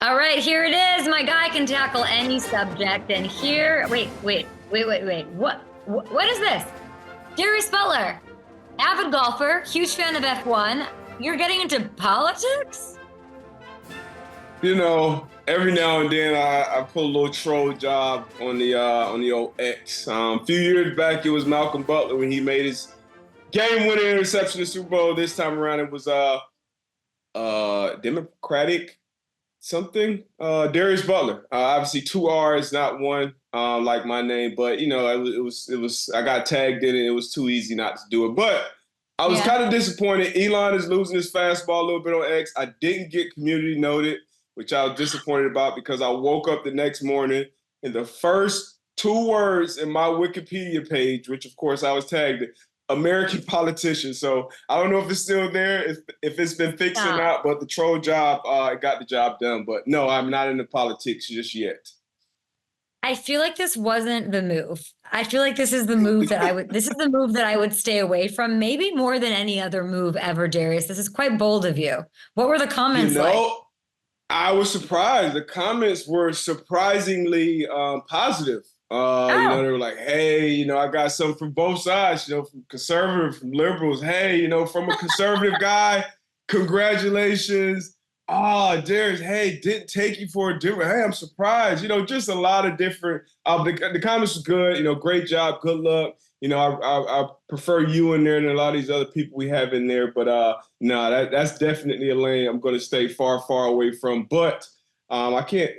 All right, here it is. My guy can tackle any subject. And here, wait. What is this? Darius Butler, avid golfer, huge fan of F1. You're getting into politics? Every now and then I put a little troll job on the old X. A few years back, it was Malcolm Butler when he made his game-winning interception in the Super Bowl. This time around, it was Democratic something. Darius Butler. Obviously, two R's, not one, like my name. But it was. I got tagged in it. It was too easy not to do it. But I was kind of disappointed. Elon is losing his fastball a little bit on X. I didn't get community noted, which I was disappointed about because I woke up the next morning and the first two words in my Wikipedia page, which of course I was tagged, American politician. So I don't know if it's still there, if it's been fixed or not, but the troll job got the job done. But no, I'm not into politics just yet. I feel like this wasn't the move. I feel like this is the move that I would stay away from, maybe more than any other move ever, Darius. This is quite bold of you. What were the comments like? I was surprised. The comments were surprisingly positive. They were like, hey, I got something from both sides, from conservative, from liberals. Hey, from a conservative guy, congratulations. Darius, hey, didn't take you for a different. Hey, I'm surprised. Just a lot of different. The comments was good. Great job. Good luck. I prefer you in there than a lot of these other people we have in there. But no, that's definitely a lane I'm going to stay far, far away from. But I can't.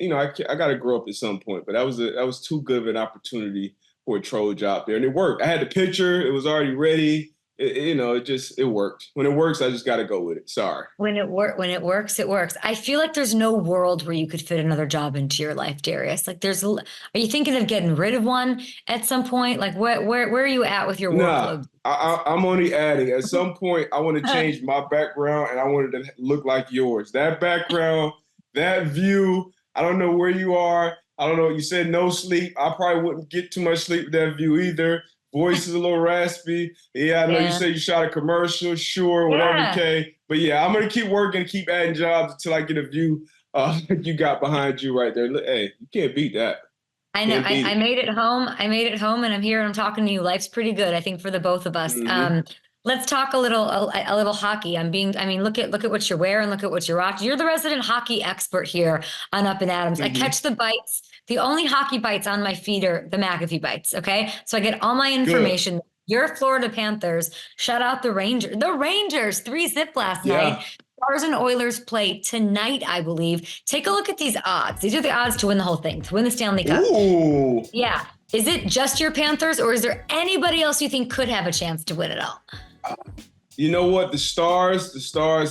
I got to grow up at some point. But that was too good of an opportunity for a troll job there, and it worked. I had the picture. It was already ready. It worked. When it works, I just got to go with it. Sorry. When it works, it works. I feel like there's no world where you could fit another job into your life, Darius. Like are you thinking of getting rid of one at some point? Like where are you at with your workload? I'm only adding. At some point, I want to change my background and I want it to look like yours. That background, that view, I don't know where you are. I don't know. You said no sleep. I probably wouldn't get too much sleep with that view either. Voice is a little raspy. Yeah, I know you say you shot a commercial, sure, whatever, okay. But yeah, I'm going to keep working, keep adding jobs until I get a view like you got behind you right there. Look, hey, you can't beat that. I know. I made it home. And I'm here and I'm talking to you. Life's pretty good, I think, for the both of us. Mm-hmm. Let's talk a little hockey. Look at what you're wearing. Look at what you're watching. You're the resident hockey expert here on Up and Adams. Mm-hmm. I catch the bites. The only hockey bites on my feed are the McAfee bites. Okay. So I get all my information. Good. Your Florida Panthers shut out the Rangers. The Rangers 3-0 last night. Stars and Oilers play tonight, I believe. Take a look at these odds. These are the odds to win the whole thing, to win the Stanley Cup. Ooh. Yeah. Is it just your Panthers, or is there anybody else you think could have a chance to win it all? You know what? The Stars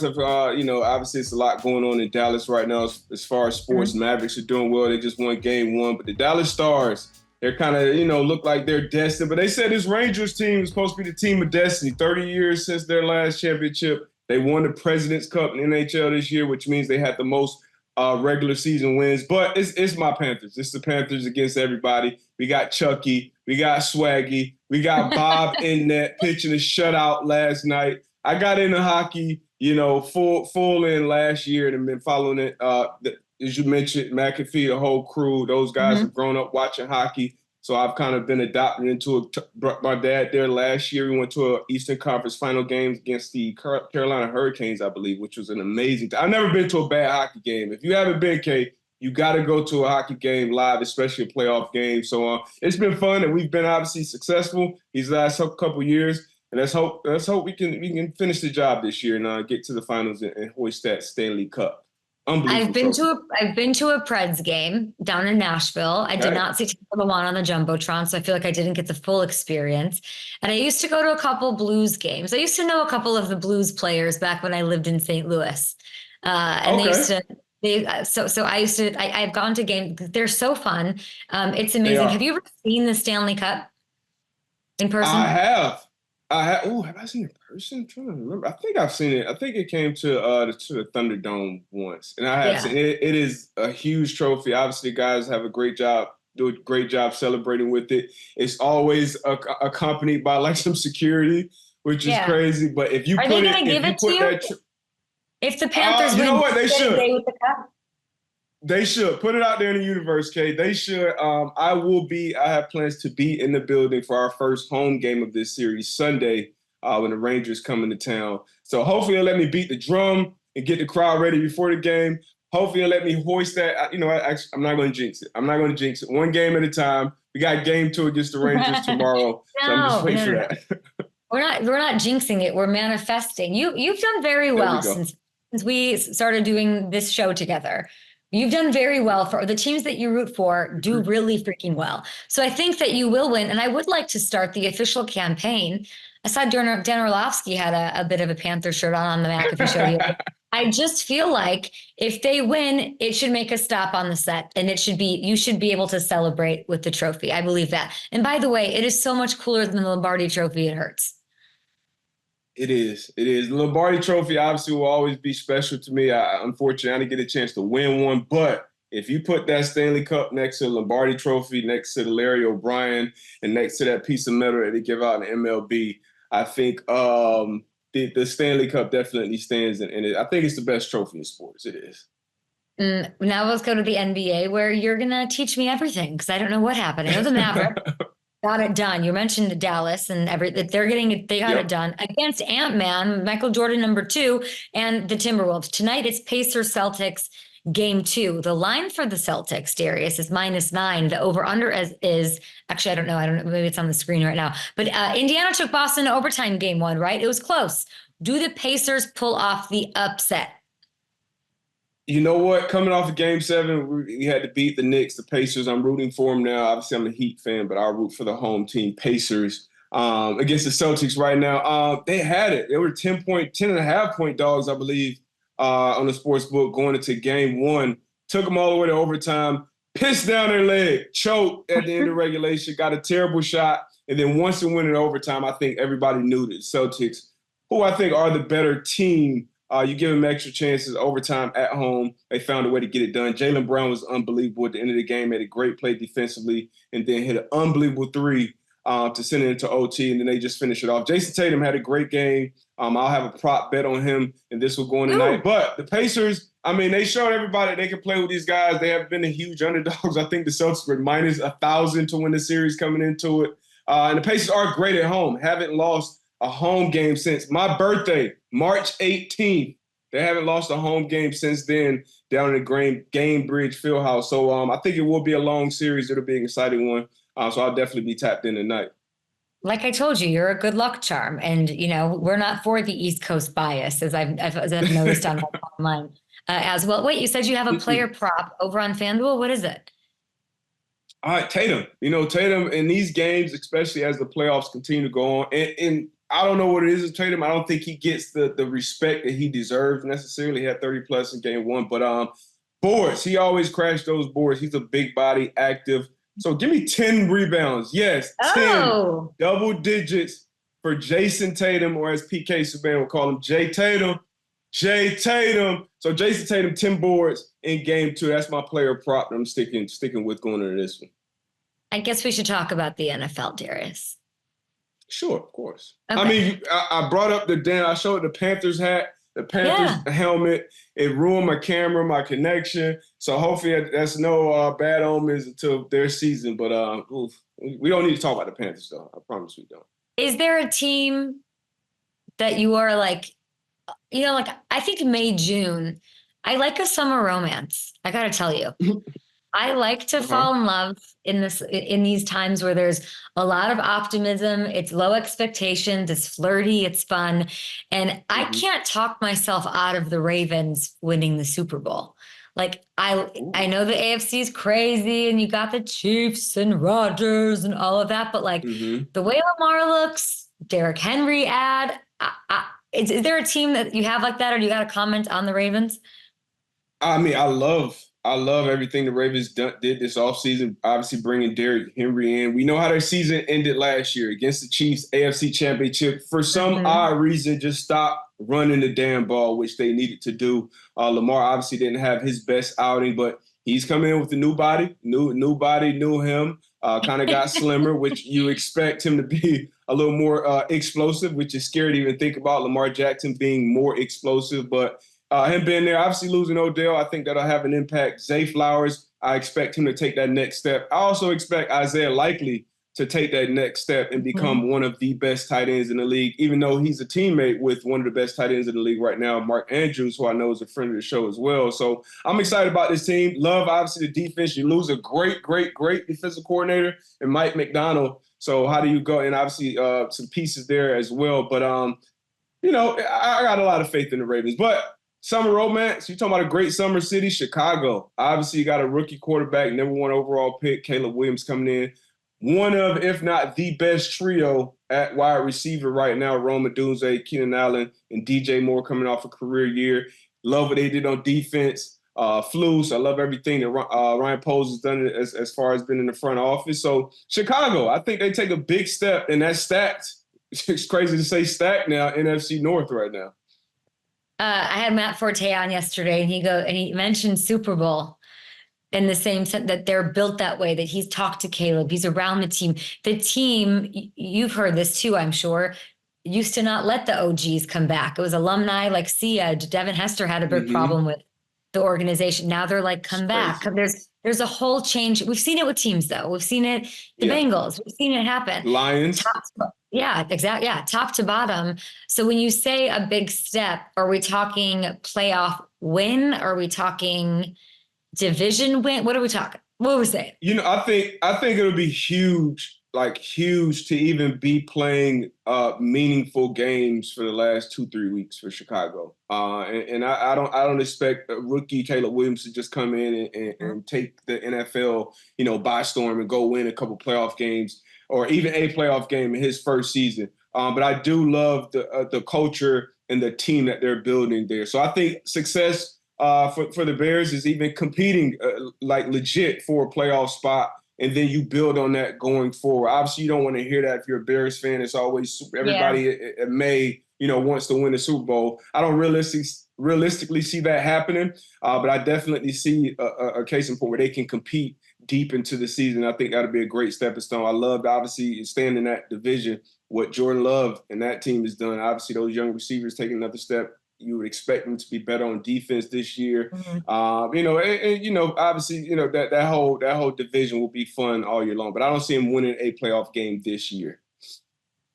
have, obviously it's a lot going on in Dallas right now as far as sports. Mm-hmm. Mavericks are doing well. They just won game 1. But the Dallas Stars, they're kind of, look like they're destined. But they said this Rangers team is supposed to be the team of destiny. 30 years since their last championship. They won the President's Cup in NHL this year, which means they had the most regular season wins. But it's my Panthers. It's the Panthers against everybody. We got Chucky. We got Swaggy. We got Bob in net pitching a shutout last night. I got into hockey, full in last year and been following it. As you mentioned, McAfee, the whole crew, those guys have grown up watching hockey. So I've kind of been adopted into my dad there last year. We went to an Eastern Conference final game against the Carolina Hurricanes, I believe, which was an amazing I've never been to a bad hockey game. If you haven't been, Kate, you got to go to a hockey game live, especially a playoff game. So it's been fun, and we've been obviously successful these last couple of years. And let's hope we can finish the job this year and get to the finals and hoist that Stanley Cup. I've been to a Preds game down in Nashville. I did not see the one on the Jumbotron, so I feel like I didn't get the full experience. And I used to go to a couple Blues games. I used to know a couple of the Blues players back when I lived in St. Louis, and they used to. I've gone to games. They're so fun. It's amazing. Have you ever seen the Stanley Cup in person? I have. Have I seen it in person? I'm trying to remember. I think I've seen it. I think it came to the Thunderdome once, and I have seen it. It is a huge trophy. Obviously, guys have do a great job celebrating with it. It's always accompanied by like some security, which is crazy. But if you if the Panthers win, you know what, they should. They should put it out there in the universe, Kate. They should. I have plans to be in the building for our first home game of this series Sunday when the Rangers come into town. So hopefully they'll let me beat the drum and get the crowd ready before the game. Hopefully they'll let me hoist that. I'm not going to jinx it. I'm not going to jinx it. One game at a time. We got game 2 against the Rangers tomorrow. So I'm just waiting for that. We're not jinxing it. We're manifesting. You've done very well since we started doing this show together. You've done very well. For the teams that you root for do really freaking well. So I think that you will win. And I would like to start the official campaign. I saw Dan Orlovsky had a bit of a Panther shirt on the McAfee show the other day. I just feel like if they win, it should make a stop on the set, and you should be able to celebrate with the trophy. I believe that. And by the way, it is so much cooler than the Lombardi Trophy. It hurts. It is. The Lombardi Trophy obviously will always be special to me. Unfortunately, I didn't get a chance to win one. But if you put that Stanley Cup next to the Lombardi Trophy, next to the Larry O'Brien, and next to that piece of metal that they give out in MLB, I think the Stanley Cup definitely stands in it. I think it's the best trophy in sports. It is. Now let's go to the NBA, where you're going to teach me everything because I don't know what happened. I know the Mavericks got it done. You mentioned Dallas and they got it done against Ant-Man, Michael Jordan #2, and the Timberwolves. Tonight it's Pacers Celtics game 2. The line for the Celtics, Darius, is -9. The over-under is actually, I don't know. Maybe it's on the screen right now. But Indiana took Boston to overtime game 1, right? It was close. Do the Pacers pull off the upset? You know what? Coming off of Game 7, we had to beat the Knicks, the Pacers. I'm rooting for them now. Obviously, I'm a Heat fan, but I'll root for the home team, Pacers, against the Celtics right now. They had it. They were 10.5-point dogs, I believe, on the sports book going into Game 1. Took them all the way to overtime, pissed down their leg, choked at the end of regulation, got a terrible shot. And then once it went in overtime, I think everybody knew that Celtics, who I think are the better team, you give them extra chances, overtime at home. They found a way to get it done. Jaylen Brown was unbelievable at the end of the game, made a great play defensively, and then hit an unbelievable 3 to send it into OT, and then they just finish it off. Jason Tatum had a great game. I'll have a prop bet on him, and this will go on tonight. But the Pacers, they showed everybody they can play with these guys. They have been the huge underdogs. I think the Celtics were -1,000 to win the series coming into it. And the Pacers are great at home. Haven't lost a home game since my birthday, March 18th. They haven't lost a home game since then down in the Gainbridge Fieldhouse. So I think it will be a long series. It'll be an exciting one. So I'll definitely be tapped in tonight. Like I told you, you're a good luck charm. And, we're not for the East Coast bias, as I've noticed on my timeline as well. Wait, you said you have a player prop over on FanDuel? What is it? All right, Tatum. Tatum in these games, especially as the playoffs continue to go on, and I don't know what it is with Tatum. I don't think he gets the respect that he deserves necessarily. He had 30-plus in game 1. But boards, he always crashed those boards. He's a big body, active. So give me 10 rebounds. Yes, 10 double digits for Jason Tatum, or as PK Subban would call him, J Tatum. J Tatum. So Jason Tatum, 10 boards in game 2. That's my player prop that I'm sticking with going into this one. I guess we should talk about the NFL, Darius. Sure, of course. Okay. I brought up I showed the Panthers hat, the Panthers helmet. It ruined my camera, my connection. So hopefully that's no bad omens until their season. But we don't need to talk about the Panthers, though. I promise we don't. Is there a team that you are like, I think May, June, I like a summer romance. I got to tell you. I like to fall in love in these times where there's a lot of optimism. It's low expectations. It's flirty. It's fun. And I can't talk myself out of the Ravens winning the Super Bowl. Like, I know the AFC is crazy and you got the Chiefs and Rodgers and all of that. But the way Lamar looks, Derrick Henry is there a team that you have like that, or do you got a comment on the Ravens? I love everything the Ravens did this offseason, obviously bringing Derrick Henry in. We know how their season ended last year against the Chiefs, AFC Championship. For some odd reason, just stopped running the damn ball, which they needed to do. Lamar obviously didn't have his best outing, but he's coming in with a new body, new body, new him, kind of got slimmer, which you expect him to be a little more explosive, which is scary to even think about Lamar Jackson being more explosive. But him being there, obviously losing Odell, I think that'll have an impact. Zay Flowers, I expect him to take that next step. I also expect Isaiah Likely to take that next step and become one of the best tight ends in the league, even though he's a teammate with one of the best tight ends in the league right now, Mark Andrews, who I know is a friend of the show as well. So I'm excited about this team. Love, obviously, the defense. You lose a great defensive coordinator in Mike McDonald. So how do you go? And obviously some pieces there as well. But, I got a lot of faith in the Ravens. But summer romance, you're talking about a great summer city, Chicago. Obviously, you got a rookie quarterback, number 1 overall pick, Caleb Williams coming in. One of, if not the best trio at wide receiver right now, Rome Odunze, Keenan Allen, and DJ Moore coming off a career year. Love what they did on defense. Flus, I love everything that Ryan Poles has done as far as being in the front office. So Chicago, I think they take a big step, and that's stacked. It's crazy to say stacked now, NFC North right now. I had Matt Forte on yesterday, and he mentioned Super Bowl. In the same sense that they're built that way, that he's talked to Caleb, he's around the team. The team, you've heard this too, I'm sure, used to not let the OGs come back. It was alumni like Sia, Devin Hester had a big problem with the organization. Now they're like, come back. There's a whole change. We've seen it with teams though. We've seen it, the Bengals, we've seen it happen. Lions. Exactly. Yeah, top to bottom. So when you say a big step, are we talking playoff win? Are we talking division win? What are we talking? What are we saying? I think it'll be huge to even be playing meaningful games for the last 2-3 weeks for Chicago. And I don't expect a rookie Caleb Williams to just come in and take the NFL, by storm and go win a couple playoff games or even a playoff game in his first season. But I do love the culture and the team that they're building there. So I think success for the Bears is even competing legit for a playoff spot, and then you build on that going forward. Obviously, you don't want to hear that if you're a Bears fan. It's always everybody at May, wants to win the Super Bowl. I don't realistically see that happening, but I definitely see a case in point where they can compete deep into the season. I think that'll be a great stepping stone. I loved, obviously, staying in that division, what Jordan Love and that team has done. Obviously, those young receivers taking another step. You would expect them to be better on defense this year. Obviously, that whole division will be fun all year long, but I don't see him winning a playoff game this year.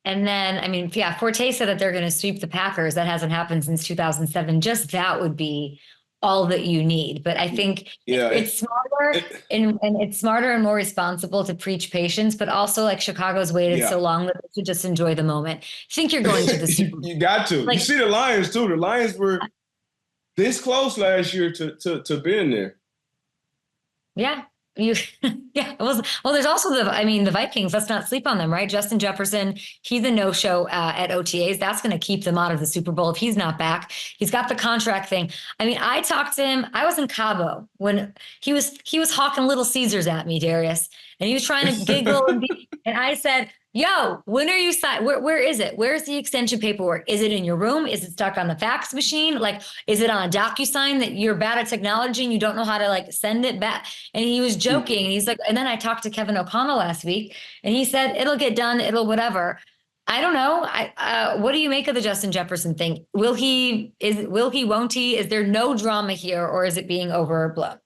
And then, Forte said that they're going to sweep the Packers. That hasn't happened since 2007. Just that would be all that you need. But I think it's smarter and it's smarter and more responsible to preach patience, but also like Chicago's waited so long that they should just enjoy the moment. I think you're going to the Super Bowl. You got to. You see the Lions too. The Lions were this close last year to being there. Yeah. It was. Well, there's also the Vikings. Let's not sleep on them, right? Justin Jefferson, he's a no-show at OTAs. That's going to keep them out of the Super Bowl if he's not back. He's got the contract thing. I talked to him. I was in Cabo when he was hawking Little Caesars at me, Darius, and he was trying to giggle and I said, yo, when are you signed? Where is it? Where's the extension paperwork? Is it in your room? Is it stuck on the fax machine? Is it on a DocuSign that you're bad at technology and you don't know how to send it back? And he was joking. And he's like, and then I talked to Kevin O'Connell last week and he said, it'll get done. It'll whatever. I don't know. What do you make of the Justin Jefferson thing? Will he, won't he? Is there no drama here or is it being overblown?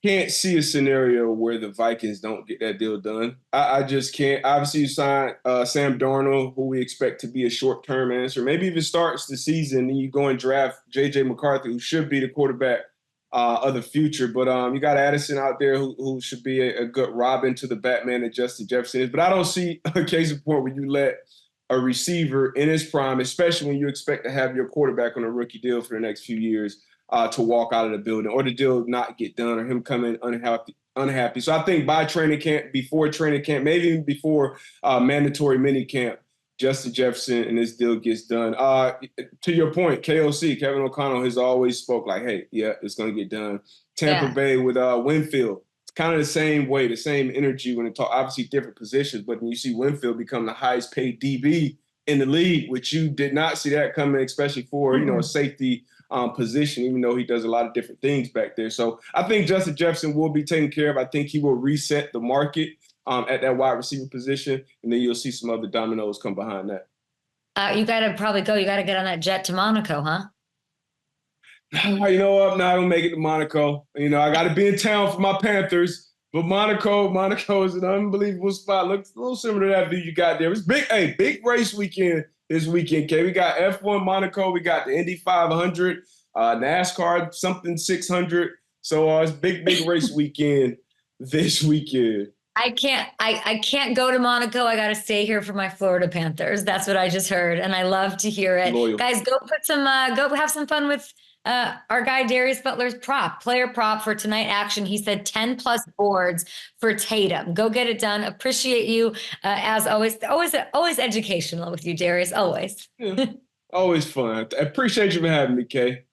Can't see a scenario where the Vikings don't get that deal done. I just can't. Obviously, you signed Sam Darnold, who we expect to be a short-term answer. Maybe even starts the season, and you go and draft J.J. McCarthy, who should be the quarterback of the future. But you got Addison out there who should be a good Robin to the Batman that Justin Jefferson is. But I don't see a case in point where you let a receiver in his prime, especially when you expect to have your quarterback on a rookie deal for the next few years, to walk out of the building or the deal not get done or him coming unhappy. So I think by training camp, before training camp, maybe even before mandatory mini camp, Justin Jefferson and this deal gets done. To your point, KOC, Kevin O'Connell, has always spoke like, hey, yeah, it's going to get done. Tampa Bay with Winfield, it's kind of the same way, the same energy when it talk, obviously different positions, but when you see Winfield become the highest paid DB in the league, which you did not see that coming, especially for, a safety position, even though he does a lot of different things back there. So I think Justin Jefferson will be taken care of. I think he will reset the market at that wide receiver position, and then you'll see some other dominoes come behind that. You got to probably go. You got to get on that jet to Monaco, huh? You know what? No, I don't make it to Monaco. You know, I got to be in town for my Panthers. But Monaco is an unbelievable spot. Looks a little similar to that view you got there. It's big, big race weekend this weekend, Kay. We got F1 Monaco. We got the Indy 500, NASCAR something 600. So it's big race weekend this weekend. I can't go to Monaco. I got to stay here for my Florida Panthers. That's what I just heard, and I love to hear it. Loyal. Guys, go have some fun with our guy Darius Butler's player prop for tonight action. He said 10 plus boards for Tatum. Go get it done. Appreciate you as always. Always educational with you, Darius. Always. Yeah, always fun. I appreciate you for having me, Kay.